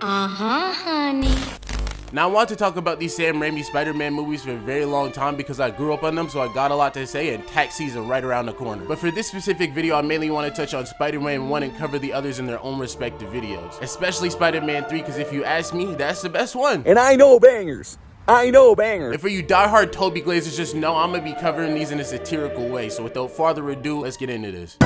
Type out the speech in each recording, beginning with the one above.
Uh-huh, honey. Now I want to talk about these Sam Raimi Spider-Man movies for a very long time because I grew up on them, so I got a lot to say, and tax season right around the corner. But for this specific video, I mainly want to touch on Spider-Man 1 and cover the others in their own respective videos. Especially Spider-Man 3, because if you ask me, that's the best one. And I know bangers. I know bangers. And for you diehard Tobey Glazers, just know I'm gonna be covering these in a satirical way. So without further ado, let's get into this.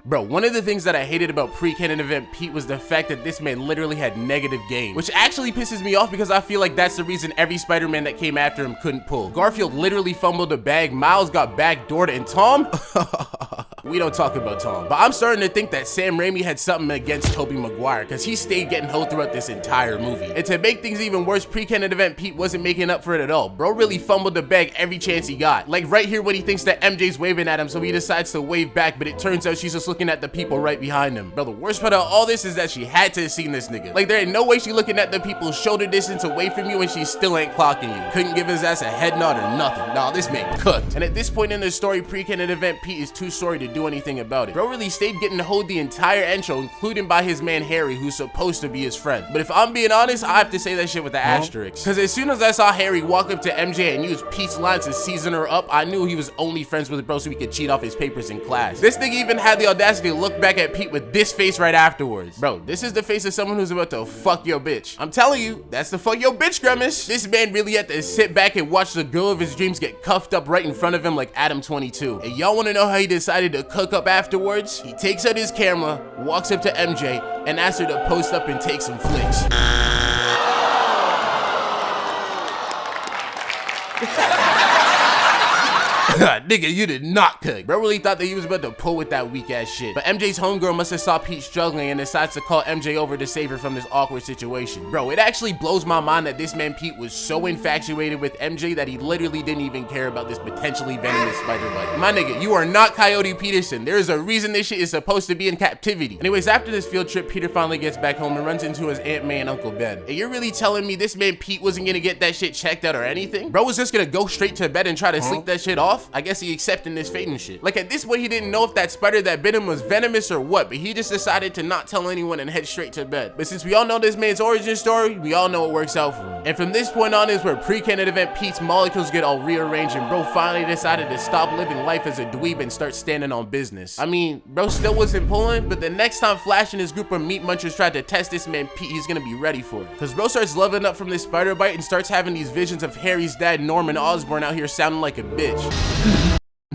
Bro, one of the things that I hated about pre-canon event Pete was the fact that this man literally had negative game, which actually pisses me off because I feel like that's the reason every Spider-Man that came after him couldn't pull. Garfield literally fumbled a bag, Miles got backdoored, and Tom? We don't talk about Tom. But I'm starting to think that Sam Raimi had something against Tobey Maguire because he stayed getting hoed throughout this entire movie. And to make things even worse, pre-canon event Pete wasn't making up for it at all. Bro really fumbled the bag every chance he got. Like right here when he thinks that MJ's waving at him, so he decides to wave back, but it turns out she's just looking at the people right behind him. Bro, the worst part of all this is that she had to have seen this nigga. Like there ain't no way she looking at the people shoulder distance away from you and she still ain't clocking you. Couldn't give his ass a head nod or nothing. Nah, this man cooked. And at this point in the story, pre-canon event Pete is too sorry to do anything about it. Bro really stayed getting hoed the entire intro, including by his man Harry, who's supposed to be his friend. But if I'm being honest, I have to say that shit with the asterisk. Cause as soon as I saw Harry walk up to MJ and use Pete's lines to season her up, I knew he was only friends with bro so he could cheat off his papers in class. This nigga even had the audacity to look back at Pete with this face right afterwards. Bro, this is the face of someone who's about to fuck your bitch. I'm telling you, that's the fuck your bitch grimace. This man really had to sit back and watch the girl of his dreams get cuffed up right in front of him like Adam 22. And y'all wanna know how he decided to cook up afterwards? He takes out his camera, walks up to MJ, and asks her to post up and take some flicks. Nigga, you did not cook. Bro really thought that he was about to pull with that weak ass shit. But MJ's homegirl must have saw Pete struggling and decides to call MJ over to save her from this awkward situation. Bro, it actually blows my mind that this man Pete was so infatuated with MJ that he literally didn't even care about this potentially venomous spider bite. My nigga, you are not Coyote Peterson. There is a reason this shit is supposed to be in captivity. Anyways, after this field trip, Peter finally gets back home and runs into his Aunt May and Uncle Ben. And you're really telling me this man Pete wasn't gonna get that shit checked out or anything? Bro was just gonna go straight to bed and try to sleep that shit off? I guess he accepting this fate and shit. Like at this point, he didn't know if that spider that bit him was venomous or what, but he just decided to not tell anyone and head straight to bed. But since we all know this man's origin story, we all know it works out for him. And from this point on is where pre-canon event Pete's molecules get all rearranged and bro finally decided to stop living life as a dweeb and start standing on business. I mean, bro still wasn't pulling, but the next time Flash and his group of meat munchers tried to test this man Pete, he's gonna be ready for it. Cause bro starts leveling up from this spider bite and starts having these visions of Harry's dad, Norman Osborn, out here sounding like a bitch.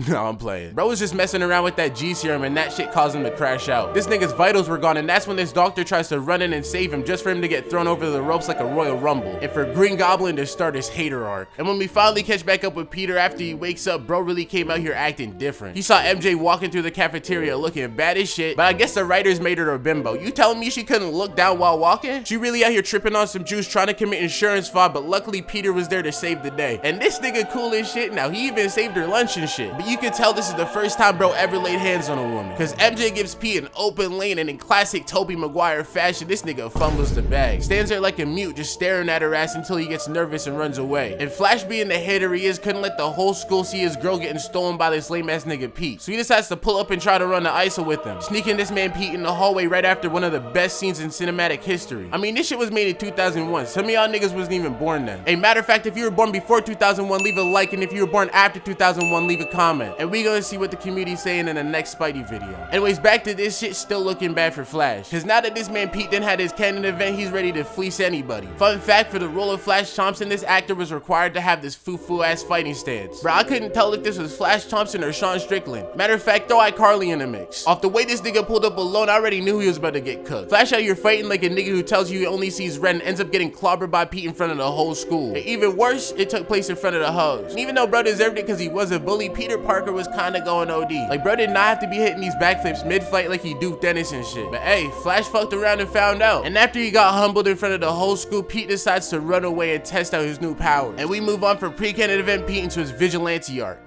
No, I'm playing. Bro was just messing around with that G serum and that shit caused him to crash out. This nigga's vitals were gone and that's when this doctor tries to run in and save him just for him to get thrown over the ropes like a Royal Rumble and for Green Goblin to start his hater arc. And when we finally catch back up with Peter after he wakes up, bro really came out here acting different. He saw MJ walking through the cafeteria looking bad as shit, but I guess the writers made her a bimbo. You telling me she couldn't look down while walking? She really out here tripping on some juice trying to commit insurance fraud, but luckily Peter was there to save the day. And this nigga cool as shit now. He even saved her lunch and shit. But you can tell this is the first time bro ever laid hands on a woman. Cause MJ gives Pete an open lane and in classic Tobey Maguire fashion, this nigga fumbles the bag. Stands there like a mute just staring at her ass until he gets nervous and runs away. And Flash being the hater he is couldn't let the whole school see his girl getting stolen by this lame ass nigga Pete. So he decides to pull up and try to run the ISO with him. Sneaking this man Pete in the hallway right after one of the best scenes in cinematic history. I mean this shit was made in 2001. Some of y'all niggas wasn't even born then. A matter of fact, if you were born before 2001, leave a like, and if you were born after 2001, leave a comment. And we gonna see what the community saying in the next Spidey video. Anyways, back to this shit still looking bad for Flash. Cause now that this man Pete done had his canon event, he's ready to fleece anybody. Fun fact, for the role of Flash Thompson, this actor was required to have this foo-foo ass fighting stance. Bro, I couldn't tell if this was Flash Thompson or Sean Strickland. Matter of fact, throw iCarly in the mix. Off the way this nigga pulled up alone, I already knew he was about to get cooked. Flash out here fighting like a nigga who tells you he only sees red and ends up getting clobbered by Pete in front of the whole school. And even worse, it took place in front of the hoes. And even though bro deserved it cause he was a bully, Peter Parker was kinda going OD. Like bro did not have to be hitting these backflips mid-fight like he Duke Dennis and shit. But hey, Flash fucked around and found out. And after he got humbled in front of the whole school, Pete decides to run away and test out his new powers. And we move on from pre-canon event Pete into his vigilante arc.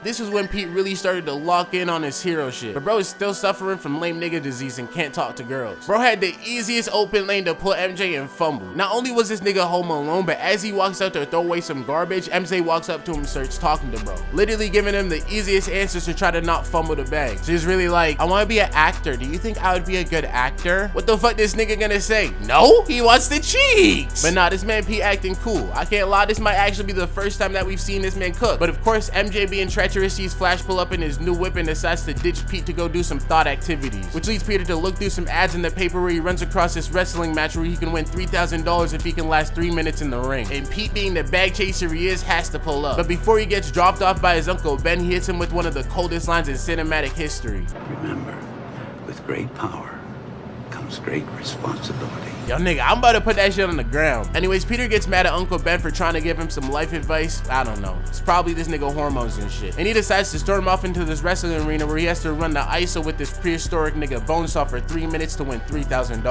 This is when Pete really started to lock in on his hero shit. But bro is still suffering from lame nigga disease and can't talk to girls. Bro had the easiest open lane to pull MJ and fumble. Not only was this nigga home alone, but as he walks out to throw away some garbage, MJ walks up to him and starts talking to bro, literally giving him the easiest answers to try to not fumble the bag. She's really like, I want to be an actor. Do you think I would be a good actor? What the fuck this nigga gonna say? No, he wants the cheeks. But nah, this man Pete acting cool. I can't lie, this might actually be the first time that we've seen this man cook. But of course, MJ being treacherous sees Flash pull up in his new whip and decides to ditch Pete to go do some thought activities, which leads Peter to look through some ads in the paper where he runs across this wrestling match where he can win $3,000 if he can last 3 minutes in the ring. And Pete, being the bag chaser he is, has to pull up. But before he gets dropped off by his Uncle Ben, he hits him with one of the coldest lines in cinematic history. Remember, with great power comes great responsibility. Yo nigga, I'm about to put that shit on the ground. Anyways, Peter gets mad at Uncle Ben for trying to give him some life advice. I don't know. It's probably this nigga hormones and shit. And he decides to storm off into this wrestling arena where he has to run the ISO with this prehistoric nigga Bonesaw for 3 minutes to win $3,000.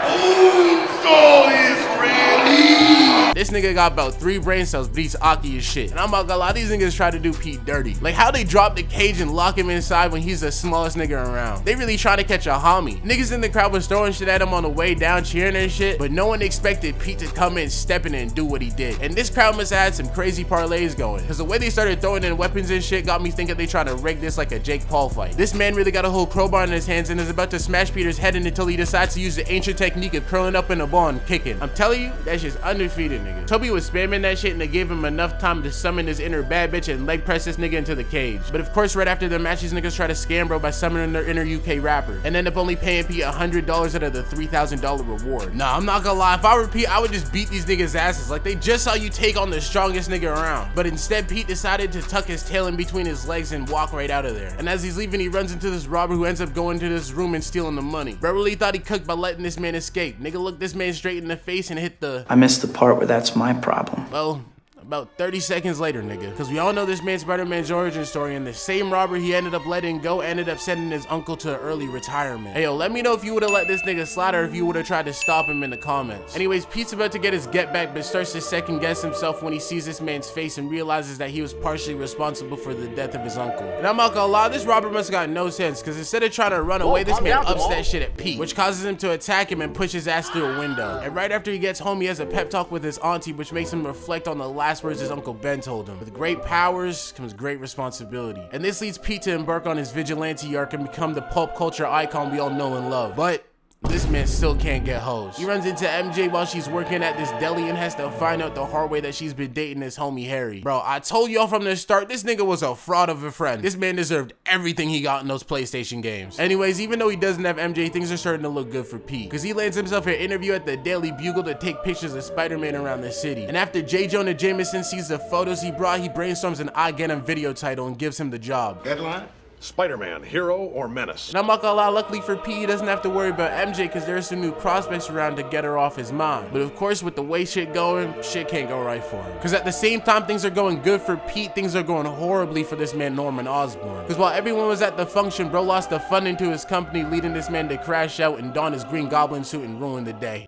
Bonesaw is ready! This nigga got about 3 brain cells, but he's Aki as shit. And I'm not gonna lie, these niggas try to do Pete dirty. Like how they drop the cage and lock him inside when he's the smallest nigga around. They really try to catch a homie. Niggas in the crowd was throwing shit at him on the way down, cheering and shit, but no one expected Pete to come in, step in and do what he did. And this crowd must have had some crazy parlays going, because the way they started throwing in weapons and shit got me thinking they trying to rig this like a Jake Paul fight. This man really got a whole crowbar in his hands and is about to smash Peter's head in until he decides to use the ancient technique of curling up in a ball and kicking. I'm telling you, that shit's undefeated, nigga. Tobey was spamming that shit and they gave him enough time to summon his inner bad bitch and leg press this nigga into the cage. But of course, right after the match, these niggas try to scam bro by summoning their inner UK rapper and end up only paying Pete $100 out of the $3,000 reward. Nah, I'm not gonna lie, if I were Pete, I would just beat these niggas asses. Like they just saw you take on the strongest nigga around. But instead, Pete decided to tuck his tail in between his legs and walk right out of there. And as he's leaving, he runs into this robber who ends up going to this room and stealing the money. Bro really thought he cooked by letting this man escape. Nigga looked this man straight in the face and hit the... I missed the part where that's my problem. Well, about 30 seconds later, nigga. Because we all know this man Spider-Man's origin story, and the same robber he ended up letting go ended up sending his uncle to early retirement. Hey yo, let me know if you would have let this nigga slide or if you would have tried to stop him in the comments. Anyways, Pete's about to get his get back, but starts to second guess himself when he sees this man's face and realizes that he was partially responsible for the death of his uncle. And I'm not gonna lie, this robber must have got no sense, because instead of trying to run away, this man ups that shit at Pete, which causes him to attack him and push his ass through a window. And right after he gets home, he has a pep talk with his auntie, which makes him reflect on the last words his Uncle Ben told him. With great powers comes great responsibility. And this leads Pete to embark on his vigilante arc and become the pulp culture icon we all know and love. But this man still can't get hoes. He runs into MJ while she's working at this deli and has to find out the hard way that she's been dating this homie Harry. Bro, I told y'all from the start, this nigga was a fraud of a friend. This man deserved everything he got in those PlayStation games. Anyways, even though he doesn't have MJ, things are starting to look good for Pete, because he lands himself an interview at the Daily Bugle to take pictures of Spider-Man around the city. And after J. Jonah Jameson sees the photos he brought, he brainstorms an iGetEm video title and gives him the job. Headline: Spider-Man, hero or menace? And I'm not gonna lie, luckily for Pete, he doesn't have to worry about MJ because there's some new prospects around to get her off his mind. But of course, with the way shit going, shit can't go right for him. Because at the same time things are going good for Pete, things are going horribly for this man Norman Osborn. Because while everyone was at the function, bro lost the funding to his company, leading this man to crash out and don his Green Goblin suit and ruin the day.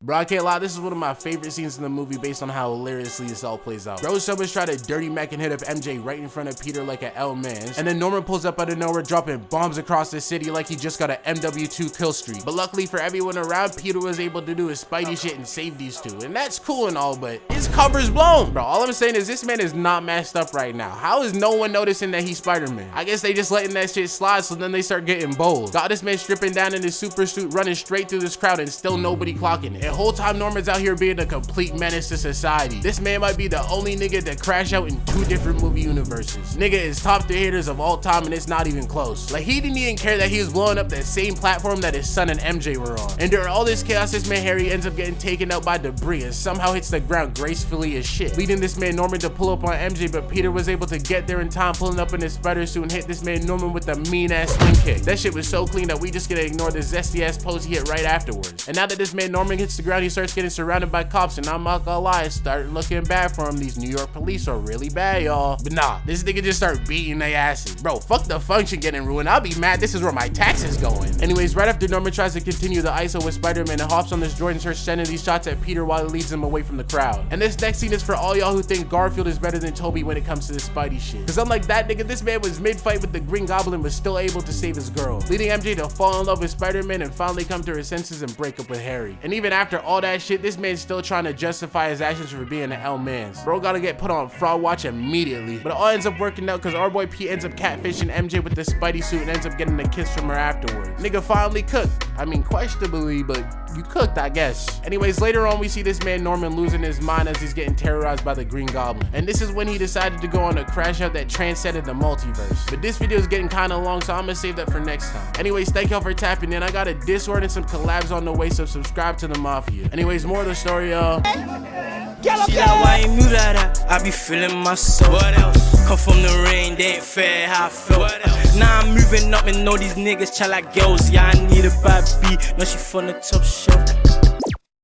Bro, I can't lie, this is one of my favorite scenes in the movie based on how hilariously this all plays out. Bro so much try to dirty Mac and hit up MJ right in front of Peter like an L-man. And then Norman pulls up out of nowhere dropping bombs across the city like he just got an MW2 kill streak. But luckily for everyone around, Peter was able to do his Spidey shit and save these two. And that's cool and all, but his cover's blown. Bro, all I'm saying is this man is not messed up right now. How is no one noticing that he's Spider-Man? I guess they just letting that shit slide, so then they start getting bold. Got this man stripping down in his super suit, running straight through this crowd and still nobody clocking it. The whole time Norman's out here being a complete menace to society. This man might be the only nigga to crash out in 2 different movie universes. Nigga is top 3 haters of all time and it's not even close. Like he didn't even care that he was blowing up that same platform that his son and MJ were on. And during all this chaos, this man Harry ends up getting taken out by debris and somehow hits the ground gracefully as shit, leading this man Norman to pull up on MJ, but Peter was able to get there in time, pulling up in his spider suit and hit this man Norman with a mean ass swing kick. That shit was so clean that we just gonna ignore the zesty ass pose he hit right afterwards. And now that this man Norman hits the ground, he starts getting surrounded by cops, and I'm not gonna lie, it started looking bad for him. These New York police are really bad, y'all. But nah, this nigga just start beating their asses. Bro, fuck the function getting ruined. I'll be mad. This is where my taxes going. Anyways, right after Norman tries to continue the ISO with Spider-Man and hops on this droid and starts sending these shots at Peter while he leads him away from the crowd. And this next scene is for all y'all who think Garfield is better than Tobey when it comes to this Spidey shit. Cause unlike that nigga, this man was mid-fight with the Green Goblin but still able to save his girl, leading MJ to fall in love with Spider-Man and finally come to her senses and break up with Harry. And even after all that shit, this man's still trying to justify his actions for being an L-Mans. Bro gotta get put on fraud watch immediately. But it all ends up working out because our boy Pete ends up catfishing MJ with the Spidey suit and ends up getting a kiss from her afterwards. Nigga finally cooked. I mean, questionably, but you cooked, I guess. Anyways, later on we see this man Norman losing his mind as he's getting terrorized by the Green Goblin. And this is when he decided to go on a crash out that transcended the multiverse. But this video is getting kinda long, so I'm gonna save that for next time. Anyways, thank y'all for tapping in. I got a Discord and some collabs on the way, so subscribe to the Mafia. Anyways, more of the story, y'all. She like, why you move like that? I be feeling myself. What else? Come from the rain, they ain't fair how I felt. What else? Now I'm moving up and all these niggas chat like girls. Yeah, I need a bad beat. No, she from the top shelf.